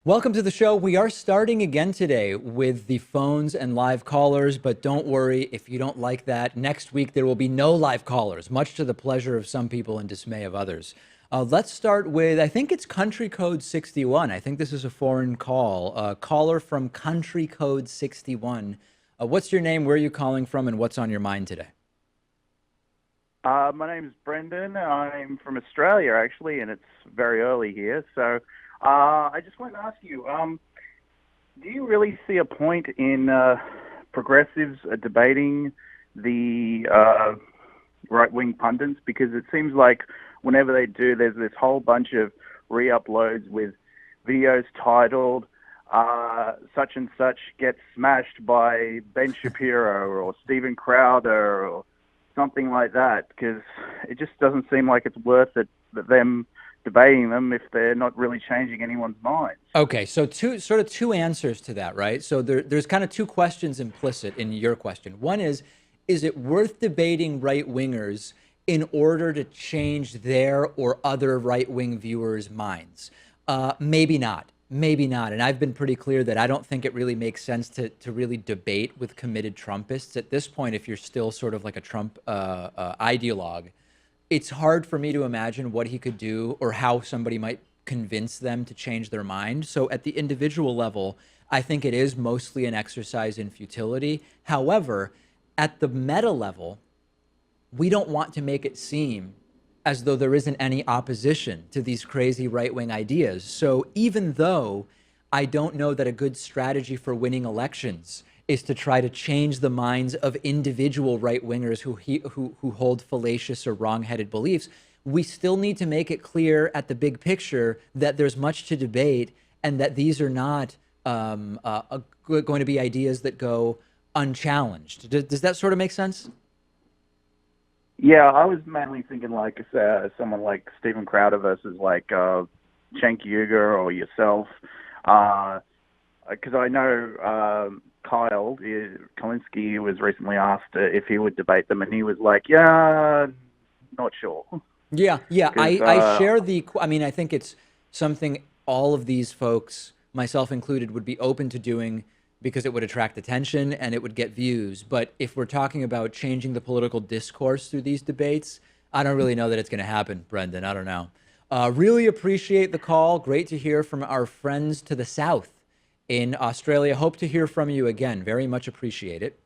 Welcome to the show. We are starting again today with the phones and live callers, but don't worry if you don't like that. Next week, there will be no live callers, much to the pleasure of some people and dismay of others. Let's start with, I think it's country code 61. I think this is a foreign call. Caller from country code 61. What's your name? Where are you calling from? And what's on your mind today? My name's Brendan. I'm from Australia, actually, and it's very early here. So I just wanted to ask you, do you really see a point in progressives debating the right-wing pundits? Because it seems like whenever they do, there's this whole bunch of re-uploads with videos titled such and such gets smashed by Ben Shapiro or Steven Crowder or something like that, because it just doesn't seem like it's worth it them debating them if they're not really changing anyone's minds. Okay, so two answers to that, right? So there's kind of two questions implicit in your question. One is it worth debating right wingers in order to change their or other right wing viewers' minds? Maybe not. Maybe not. And I've been pretty clear that I don't think it really makes sense to really debate with committed Trumpists at this point. If you're still sort of like a Trump ideologue, it's hard for me to imagine what he could do or how somebody might convince them to change their mind. So at the individual level, I think it is mostly an exercise in futility. However, at the meta level, we don't want to make it seem as though there isn't any opposition to these crazy right-wing ideas. So even though I don't know that a good strategy for winning elections is to try to change the minds of individual right-wingers who hold fallacious or wrong-headed beliefs, we still need to make it clear at the big picture that there's much to debate and that these are not going to be ideas that go unchallenged. Does that sort of make sense? Yeah, I was mainly thinking like someone like Steven Crowder versus like Cenk Uygur or yourself, because I know Kyle Kalinske was recently asked if he would debate them, and he was like, "Yeah, not sure." Yeah, yeah. Because I share I mean, I think it's something all of these folks, myself included, would be open to doing because it would attract attention and it would get views. But if we're talking about changing the political discourse through these debates, I don't really know that it's going to happen, Brendan. I don't know. Really appreciate the call. Great to hear from our friends to the south in Australia. Hope to hear from you again. Very much appreciate it.